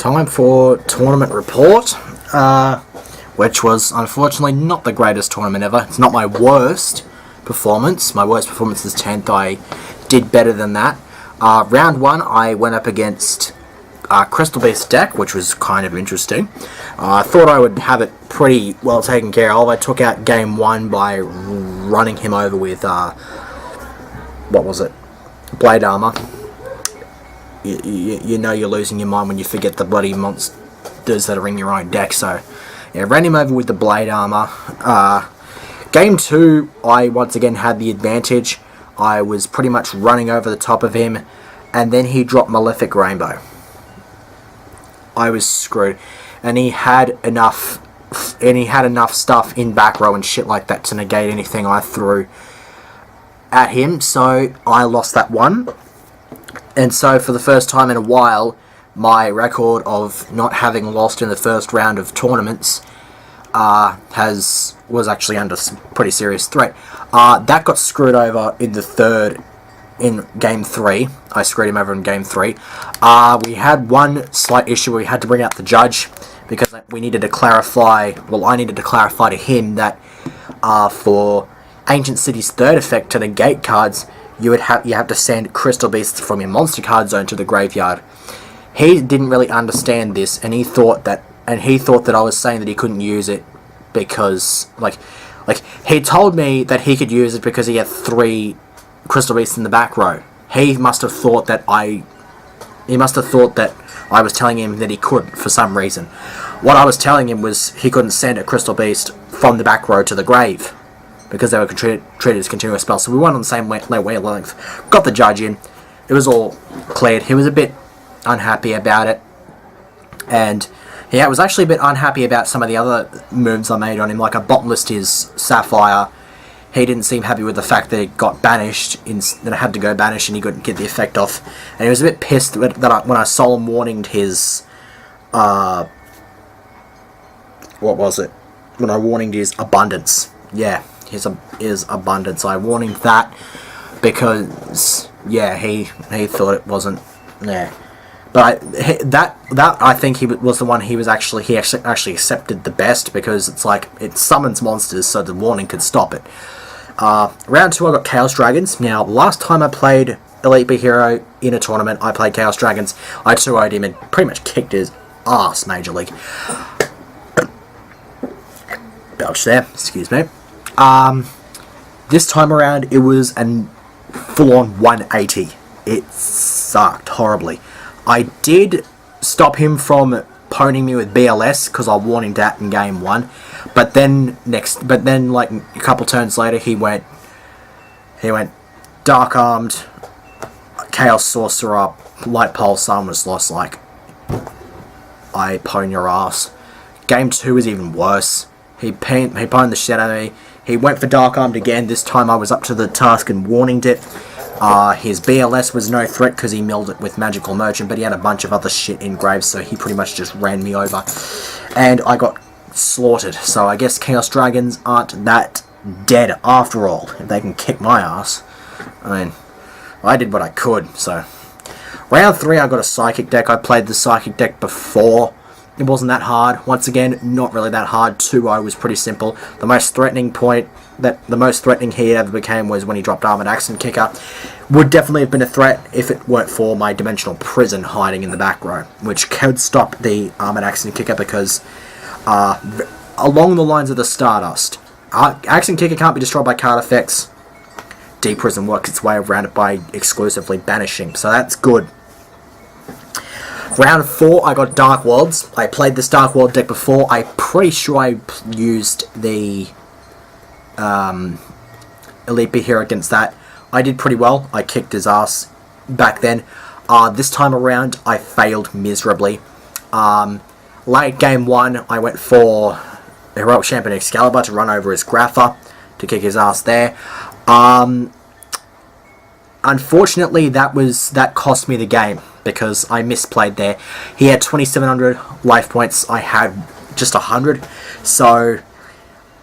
Time for tournament report, which was unfortunately not the greatest tournament ever. It's not my worst performance. My worst performance is 10th. I did better than that. Round 1, I went up against Crystal Beast deck, which was kind of interesting. I thought I would have it pretty well taken care of. I took out game 1 by running him over with, Blade Armor. You know you're losing your mind when you forget the bloody monsters that are in your own deck. So, yeah, ran him over with the Blade Armor. Game 2, I once again had the advantage. I was pretty much running over the top of him, and then he dropped Malefic Rainbow. I was screwed, and he had enough stuff in back row and shit like that to negate anything I threw at him. So I lost that one. And so, for the first time in a while, my record of not having lost in the first round of tournaments was actually under some pretty serious threat. That got screwed over in Game 3. I screwed him over in Game 3. We had one slight issue where we had to bring out the judge, because we needed to clarify, I needed to clarify to him that for Ancient City's third effect to negate cards, you have to send Crystal Beasts from your monster card zone to the graveyard. He didn't really understand this, and he thought that I was saying that he couldn't use it because, he told me that he could use it because he had 3 Crystal Beasts in the back row. He must have thought that I was telling him that he couldn't for some reason. What I was telling him was he couldn't send a Crystal Beast from the back row to the grave, because they were treated as continuous spells. So we went on the same wavelength. Got the judge in. It was all cleared. He was a bit unhappy about it. And he was actually a bit unhappy about some of the other moves I made on him, like I bottomlessed his Sapphire. He didn't seem happy with the fact that it got banished, that I had to go banish and he couldn't get the effect off. And he was a bit pissed that when I solemn warninged his... what was it? When I warninged his Abundance. Yeah. His Abundance. I warned him that because, yeah, he thought it wasn't there. But I think he was the one he actually accepted the best, because it's like it summons monsters, so the warning could stop it. Round 2, I got Chaos Dragons. Now, last time I played Elite Big Hero in a tournament, I played Chaos Dragons. I 2-0'd him and pretty much kicked his ass, Major League. Belch there, excuse me. This time around, it was a full-on 180. It sucked horribly. I did stop him from poning me with BLS, because I warned him that in Game 1. But then, like, a couple turns later, he went Dark Armed, Chaos Sorcerer, Light Pulse, and was lost, like, I pwn your ass. Game 2 was even worse. He pwned the shit out of me. He went for Dark Armed again. This time I was up to the task and warninged it. His BLS was no threat because he milled it with Magical Merchant, but he had a bunch of other shit in graves, so he pretty much just ran me over. And I got slaughtered. So I guess Chaos Dragons aren't that dead after all, if they can kick my ass. I mean, I did what I could, so. Round 3, I got a Psychic deck. I played the Psychic deck before. It wasn't that hard. Once again, not really that hard. 2-0 was pretty simple. The most threatening he ever became was when he dropped Armored Accent Kicker. Would definitely have been a threat if it weren't for my Dimensional Prison hiding in the back row, which could stop the Armored Accent Kicker because, along the lines of the Stardust, Accent Kicker can't be destroyed by card effects. Deep Prison works its way around it by exclusively banishing, so that's good. Round 4, I got Dark Worlds. I played this Dark World deck before. I'm pretty sure I used the Elite Big Hero against that. I did pretty well. I kicked his ass back then. This time around, I failed miserably. Late Game 1, I went for Heroic Champion Excalibur to run over his Grapha to kick his ass there. Unfortunately, that cost me the game, because I misplayed there. He had 2,700 life points. I had just 100. So,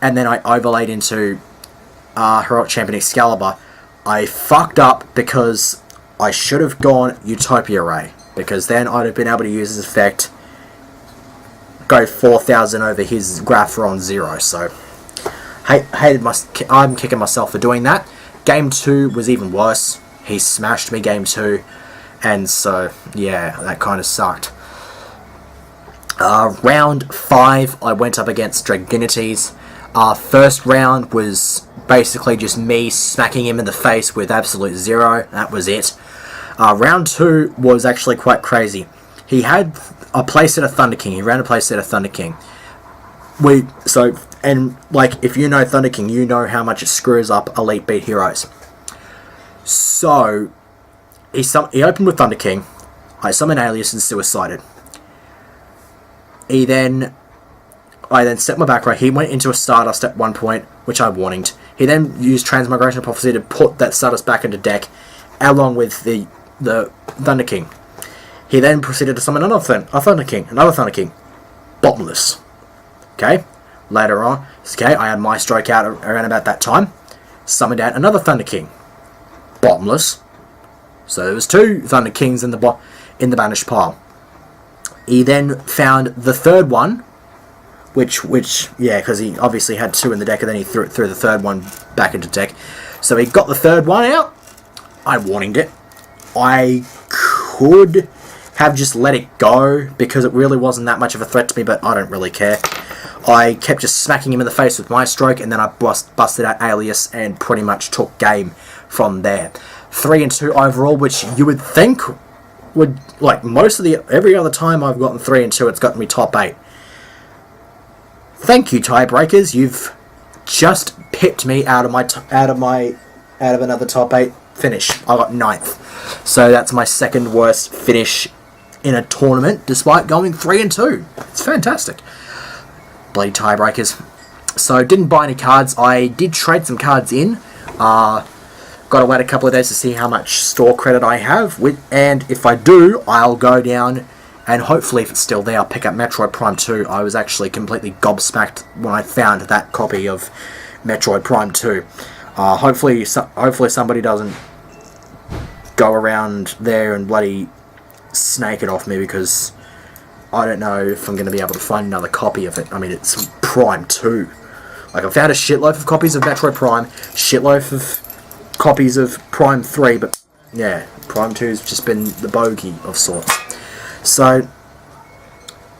and then I overlaid into Heroic Champion Excalibur. I fucked up because I should have gone Utopia Ray, because then I'd have been able to use his effect go 4,000 over his graph on 0. So I'm kicking myself for doing that. Game 2 was even worse. He smashed me game 2, and so yeah, that kind of sucked. Round 5, I went up against Dragunity's. First round was basically just me smacking him in the face with absolute 0. That was it. Round 2 was actually quite crazy. He had a playset of Thunder King. He ran a playset of Thunder King. And like, if you know Thunder King, you know how much it screws up elite beat heroes. So he opened with Thunder King. I summoned Alias and suicided. I then stepped my back row. He went into a Stardust at one point, which I warninged. He then used Transmigration Prophecy to put that Stardust back into deck, along with the Thunder King. He then proceeded to summon another Thunder King. Bottomless. Okay? Later on, okay, I had my stroke out around about that time. Summoned out another Thunder King. Bottomless. So there was 2 Thunder Kings in the banished pile. He then found the third one, which yeah, because he obviously had 2 in the deck, and then he threw the third one back into deck. So he got the third one out. I warninged it. I could have just let it go, because it really wasn't that much of a threat to me, but I don't really care. I kept just smacking him in the face with my stroke, and then I busted out Alias and pretty much took game from there. 3-2 overall, which you would think would, like, every other time I've gotten 3-2, it's gotten me top 8. Thank you, tiebreakers. You've just pipped me out of another top 8 finish. I got 9th. So that's my second worst finish in a tournament, despite going 3-2. It's fantastic. Bloody tiebreakers. So didn't buy any cards. I did trade some cards in. Got to wait a couple of days to see how much store credit I have, and if I do, I'll go down, and hopefully if it's still there, I'll pick up Metroid Prime 2. I was actually completely gobsmacked when I found that copy of Metroid Prime 2. Hopefully somebody doesn't go around there and bloody snake it off me, because I don't know if I'm going to be able to find another copy of it. I mean, it's Prime 2. Like, I found a shitload of copies of Metroid Prime, shitload of copies of Prime 3, but yeah, Prime 2's just been the bogey of sorts. So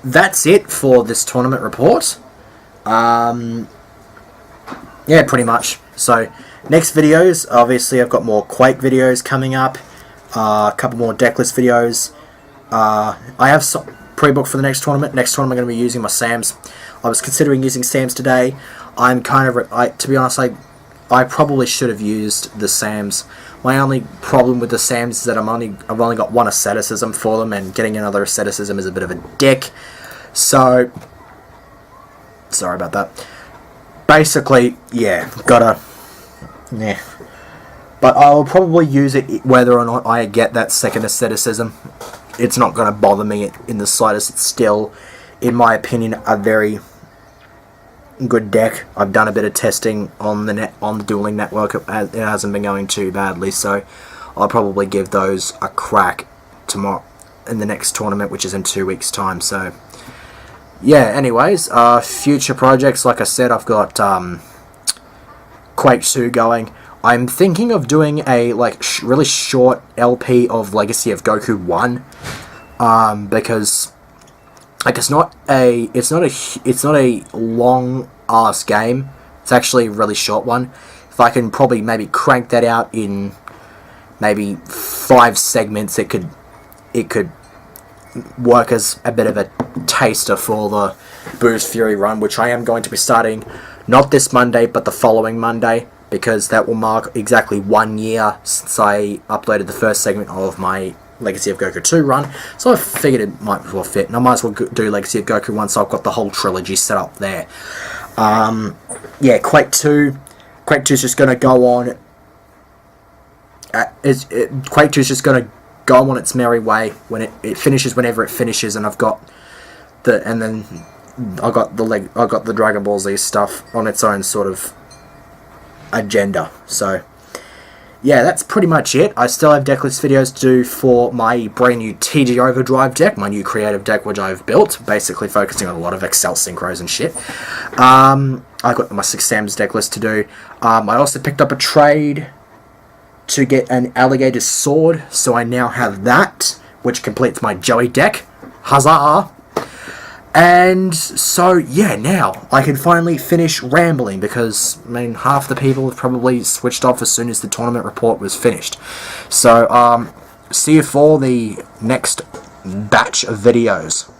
that's it for this tournament report. Yeah, pretty much. So next videos, obviously I've got more Quake videos coming up, a couple more decklist videos. I have some pre-booked for the next tournament. Next tournament I'm going to be using my SAMs. I was considering using SAMs today. I'm kind of, to be honest, I probably should have used the SAMs. My only problem with the SAMs is that I've only got 1 asceticism for them, and getting another asceticism is a bit of a dick. So, sorry about that. Basically, yeah, yeah. But I'll probably use it whether or not I get that second asceticism. It's not going to bother me in the slightest. It's still, in my opinion, a very good deck. I've done a bit of testing on the dueling network. It hasn't been going too badly, so I'll probably give those a crack tomorrow in the next tournament, which is in 2 weeks' time. So yeah, anyways, future projects, like I said, I've got Quake 2 going. I'm thinking of doing a really short LP of Legacy of Goku 1, because it's not a long ass game. It's actually a really short one. If I can probably maybe crank that out in maybe 5 segments, it could work as a bit of a taster for the Boost Fury run, which I am going to be starting not this Monday but the following Monday, because that will mark exactly 1 year since I uploaded the first segment of my Legacy of Goku 2 run, so I figured it might as well fit, and I might as well do Legacy of Goku 1, so I've got the whole trilogy set up there. Yeah, Quake 2 is just going to go on, Quake 2 is just going to go on its merry way when it finishes whenever it finishes, and I've got the Dragon Ball Z stuff on its own sort of agenda. So yeah, that's pretty much it. I still have decklist videos to do for my brand new TG Overdrive deck, my new creative deck which I've built, basically focusing on a lot of Excel synchros and shit. I got my 6 Sam's decklist to do. I also picked up a trade to get an alligator sword, so I now have that, which completes my Joey deck. Huzzah! And so, yeah, now I can finally finish rambling because, I mean, half the people have probably switched off as soon as the tournament report was finished. So, see you for the next batch of videos.